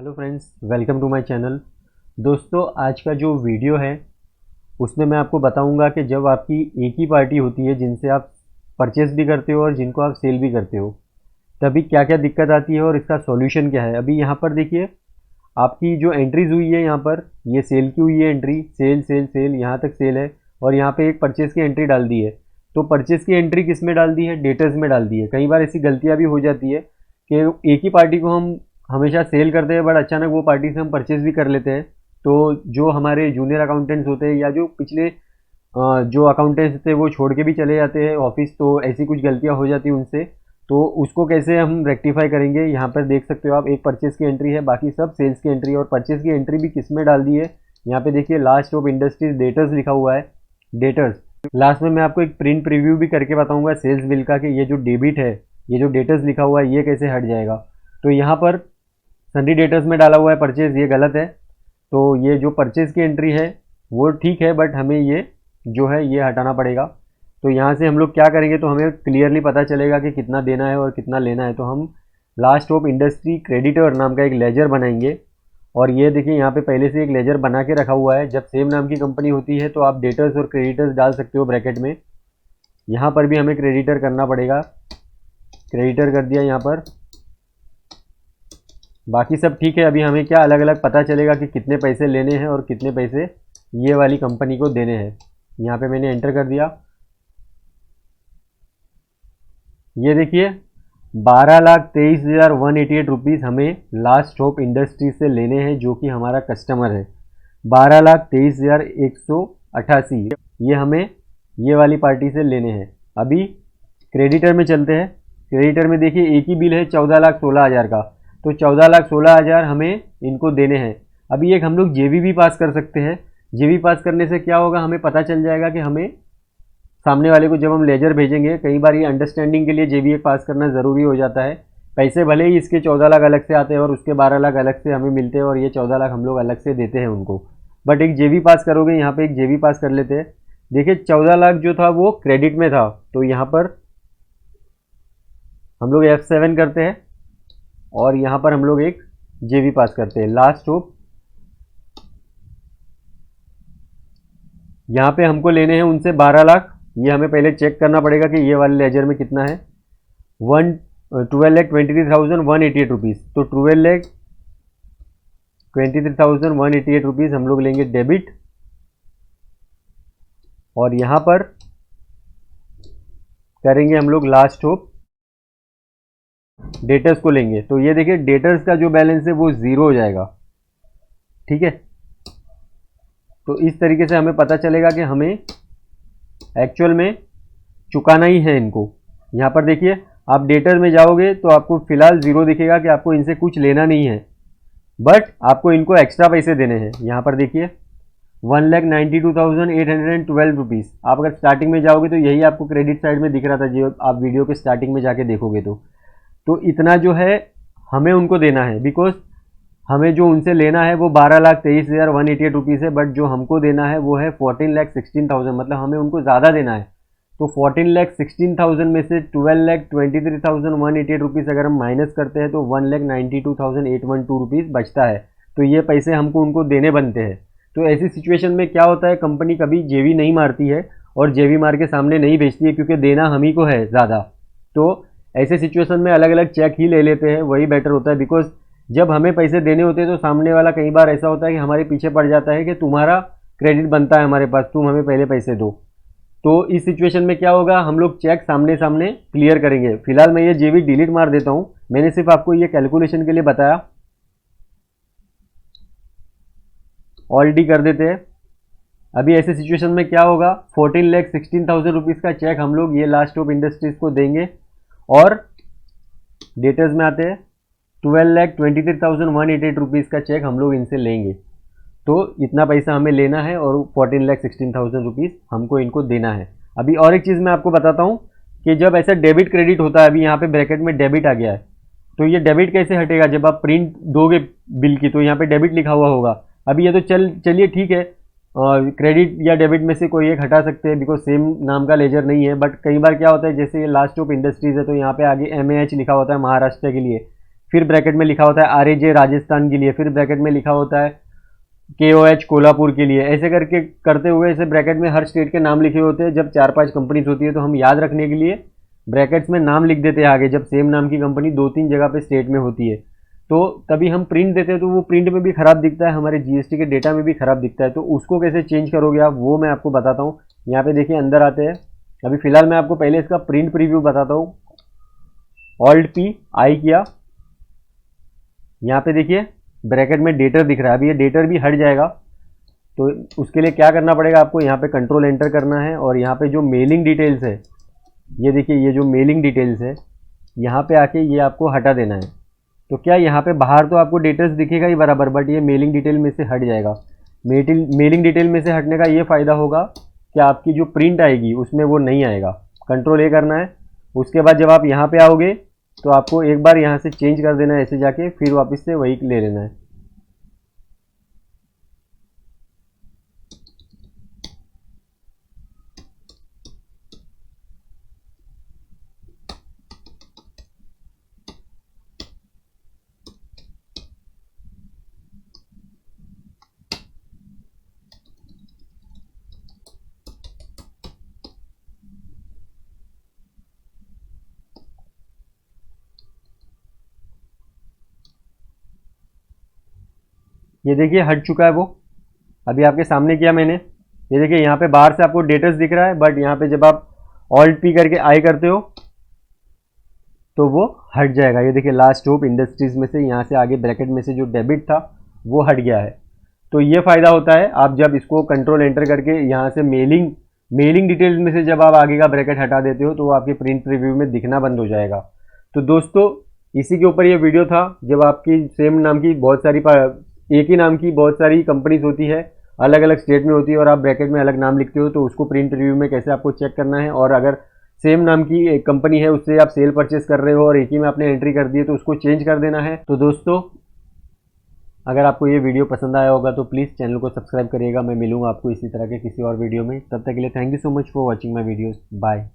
Hello friends, welcome to my channel. दोस्तों, आज का जो वीडियो है उसमें मैं आपको बताऊंगा कि जब आपकी एक ही पार्टी होती है जिनसे आप परचेस भी करते हो और जिनको आप सेल भी करते हो, तभी क्या क्या दिक्कत आती है और इसका सॉल्यूशन क्या है। अभी यहाँ पर देखिए, आपकी जो एंट्रीज हुई है यहाँ पर, ये सेल की हुई है एंट्री, सेल सेल सेल, यहाँ तक सेल है और यहाँ पे एक परचेस की एंट्री डाल दी है। तो परचेस की एंट्री किस में डाल दी है? डेटर्स में डाल दी है। कई बार ऐसी गलतियाँ भी हो जाती है कि एक ही पार्टी को हम हमेशा सेल करते हैं, बट अचानक वो पार्टी से हम परचेज भी कर लेते हैं। तो जो हमारे जूनियर अकाउंटेंट्स होते हैं या जो पिछले जो अकाउंटेंट्स थे वो छोड़ के भी चले जाते हैं ऑफिस, तो ऐसी कुछ गलतियां हो जाती हैं उनसे। तो उसको कैसे हम रेक्टिफाई करेंगे, यहाँ पर देख सकते हो आप, एक परचेज की एंट्री है, बाकी सब सेल्स की एंट्री। और परचेज की एंट्री भी किस में डाल दी है, यहाँ पे देखिए लास्ट ऑफ इंडस्ट्रीज डेटर्स लिखा हुआ है। डेटर्स लास्ट में मैं आपको एक प्रिंट प्रीव्यू भी करके बताऊंगा सेल्स बिल का, कि ये जो डेबिट है, ये जो डेटर्स लिखा हुआ है, ये कैसे हट जाएगा। तो यहाँ पर सन्डी डेटर्स में डाला हुआ है परचेज, ये गलत है। तो ये जो परचेज की एंट्री है वो ठीक है, बट हमें ये जो है ये हटाना पड़ेगा। तो यहाँ से हम लोग क्या करेंगे, तो हमें क्लियरली पता चलेगा कि कितना देना है और कितना लेना है। तो हम लास्ट ऑफ इंडस्ट्री क्रेडिटर नाम का एक लेजर बनाएंगे। और ये देखिए, यहाँ पे पहले से एक लेजर बना के रखा हुआ है। जब सेम नाम की कंपनी होती है तो आप डेटर्स और क्रेडिटर्स डाल सकते हो ब्रैकेट में। यहाँ पर भी हमें क्रेडिटर करना पड़ेगा, क्रेडिटर कर दिया यहाँ पर। बाकी सब ठीक है। अभी हमें क्या अलग अलग पता चलेगा कि कितने पैसे लेने हैं और कितने पैसे ये वाली कंपनी को देने हैं। यहाँ पे मैंने एंटर कर दिया। ये देखिए 12,23,188 रुपीज़ हमें लास्ट होप इंडस्ट्रीज से लेने हैं, जो कि हमारा कस्टमर है। 12,23,188 ये हमें ये वाली पार्टी से लेने हैं। अभी क्रेडिटर में चलते हैं। क्रेडिटर में देखिए एक ही बिल है 14,16,000 का, तो 14,16,000 हमें इनको देने हैं। अभी एक हम लोग जेवी भी पास कर सकते हैं। जेवी पास करने से क्या होगा, हमें पता चल जाएगा कि हमें सामने वाले को जब हम लेजर भेजेंगे, कई बार ये अंडरस्टैंडिंग के लिए जेवी पास करना ज़रूरी हो जाता है। पैसे भले ही इसके 14 लाख अलग से आते हैं और उसके 12 लाख अलग से हमें मिलते हैं और ये 14 लाख हम लोग अलग से देते हैं उनको, बट एक जेवी पास करोगे। यहाँ पे एक जेवी पास कर लेते हैं। देखिए 14 लाख जो था वो क्रेडिट में था, तो यहाँ पर हम लोग F7 करते हैं और यहाँ पर हम लोग एक जेवी पास करते हैं। लास्ट होप यहाँ पे हमको लेने हैं उनसे 12 लाख। ये हमें पहले चेक करना पड़ेगा कि ये वाले लेजर में कितना है। 12,23,188 रुपीज़। तो 12,23,188 रुपीज़ हम लोग लेंगे डेबिट, और यहाँ पर करेंगे हम लोग लास्ट होप डेटर्स को लेंगे। तो ये देखिए डेटर्स का जो बैलेंस है वो ज़ीरो हो जाएगा। ठीक है, तो इस तरीके से हमें पता चलेगा कि हमें एक्चुअल में चुकाना ही है इनको। यहाँ पर देखिए, आप डेटर में जाओगे तो आपको फिलहाल ज़ीरो दिखेगा कि आपको इनसे कुछ लेना नहीं है, बट आपको इनको एक्स्ट्रा पैसे देने हैं। यहाँ पर देखिए 1,92,812 रुपीज़। आप अगर स्टार्टिंग में जाओगे तो यही आपको क्रेडिट साइड में दिख रहा था, जो आप वीडियो के स्टार्टिंग में जाके देखोगे तो इतना जो है हमें उनको देना है, बिकॉज हमें जो उनसे लेना है वो 12,23,188 रुपीज़ है, बट जो हमको देना है वो है 14,16,000। मतलब हमें उनको ज़्यादा देना है। तो 14,16,000 में से 12,23,188 रुपीज़ अगर हम माइनस करते हैं तो 1,92,812 रुपीज़ बचता है। तो ये पैसे हमको उनको देने बनते हैं। तो ऐसी सिचुएशन में क्या होता है, कंपनी कभी जेवी नहीं मारती है और जेवी मार के सामने नहीं बेचती है, क्योंकि देना हम ही को है ज़्यादा। तो ऐसे सिचुएशन में अलग अलग चेक ही ले लेते हैं, वही बेटर होता है। बिकॉज जब हमें पैसे देने होते हैं तो सामने वाला कई बार ऐसा होता है कि हमारे पीछे पड़ जाता है कि तुम्हारा क्रेडिट बनता है हमारे पास, तुम हमें पहले पैसे दो। तो इस सिचुएशन में क्या होगा, हम लोग चेक सामने सामने क्लियर करेंगे। फिलहाल मैं ये जेवी डिलीट मार देता हूं, मैंने सिर्फ आपको ये कैलकुलेशन के लिए बताया। ऑल डी कर देते हैं। अभी ऐसे सिचुएशन में क्या होगा, 14,16,000 रुपीज़ का चेक हम लोग ये लास्ट ऑफ इंडस्ट्रीज को देंगे। और डेटर्स में आते हैं 12,23,188 रुपीज़ का चेक हम लोग इनसे लेंगे। तो इतना पैसा हमें लेना है और 14,16,000 रुपीज़ हमको इनको देना है। अभी और एक चीज़ मैं आपको बताता हूँ कि जब ऐसा डेबिट क्रेडिट होता है, अभी यहाँ पे ब्रैकेट में डेबिट आ गया है, तो ये डेबिट कैसे हटेगा, जब आप प्रिंट दोगे बिल की तो यहाँ पे डेबिट लिखा हुआ होगा। अभी ये तो चलिए ठीक है, क्रेडिट या डेबिट में से कोई एक हटा सकते हैं, बिकॉज सेम नाम का लेजर नहीं है। बट कई बार क्या होता है, जैसे ये लास्ट ऑफ इंडस्ट्रीज है तो यहाँ पे आगे MAH लिखा होता है महाराष्ट्र के लिए, फिर ब्रैकेट में लिखा होता है RAJ राजस्थान के लिए, फिर ब्रैकेट में लिखा होता है KOH कोल्हापुर के लिए। ऐसे करके करते हुए ऐसे ब्रैकेट में हर स्टेट के नाम लिखे होते हैं। जब 4-5 कंपनीज होती है तो हम याद रखने के लिए ब्रैकेट्स में नाम लिख देते हैं आगे, जब सेम नाम की कंपनी 2-3 जगह पे स्टेट में होती है तो तभी हम प्रिंट देते हैं तो वो प्रिंट में भी खराब दिखता है, हमारे GST के डेटा में भी खराब दिखता है। तो उसको कैसे चेंज करोगे आप, वो मैं आपको बताता हूँ। यहाँ पे देखिए अंदर आते हैं। अभी फिलहाल मैं आपको पहले इसका प्रिंट प्रीव्यू बताता हूँ। Alt+I किया, यहाँ पे देखिए ब्रैकेट में डेटर दिख रहा है। अभी ये डेटर भी हट जाएगा तो उसके लिए क्या करना पड़ेगा आपको, यहाँ पे कंट्रोल एंटर करना है और यहाँ पे जो मेलिंग डिटेल्स है, ये देखिए ये जो मेलिंग डिटेल्स है यहाँ पे आके ये आपको हटा देना है। तो क्या यहाँ पे बाहर तो आपको डिटेल्स दिखेगा ही बराबर, बट ये मेलिंग डिटेल में से हट जाएगा। मेलिंग डिटेल में से हटने का ये फ़ायदा होगा कि आपकी जो प्रिंट आएगी उसमें वो नहीं आएगा। कंट्रोल A करना है। उसके बाद जब आप यहाँ पे आओगे तो आपको एक बार यहाँ से चेंज कर देना है ऐसे जाके, फिर वापस से वही ले लेना है। ये देखिए हट चुका है वो, अभी आपके सामने किया मैंने। ये देखिए यहाँ पे बाहर से आपको डेटर्स दिख रहा है, बट यहाँ पे जब आप Alt+P करके I करते हो तो वो हट जाएगा। ये देखिए लास्ट होप इंडस्ट्रीज में से यहाँ से आगे ब्रैकेट में से जो डेबिट था वो हट गया है। तो ये फ़ायदा होता है आप जब इसको कंट्रोल एंटर करके यहाँ से मेलिंग डिटेल्स में से जब आप आगे का ब्रैकेट हटा देते हो तो वो आपके प्रिंट प्रीव्यू में दिखना बंद हो जाएगा। तो दोस्तों इसी के ऊपर ये वीडियो था। जब आपकी सेम नाम की बहुत सारी एक ही नाम की बहुत सारी कंपनीज होती है, अलग अलग स्टेट में होती है और आप ब्रैकेट में अलग नाम लिखते हो तो उसको प्रिंट रिव्यू में कैसे आपको चेक करना है। और अगर सेम नाम की एक कंपनी है उससे आप सेल परचेस कर रहे हो और एक ही में आपने एंट्री कर दी है तो उसको चेंज कर देना है। तो दोस्तों अगर आपको ये वीडियो पसंद आया होगा तो प्लीज़ चैनल को सब्सक्राइब करिएगा। मैं मिलूंगा आपको इसी तरह के किसी और वीडियो में। तब तक के लिए thank you so much for watching my videos. Bye.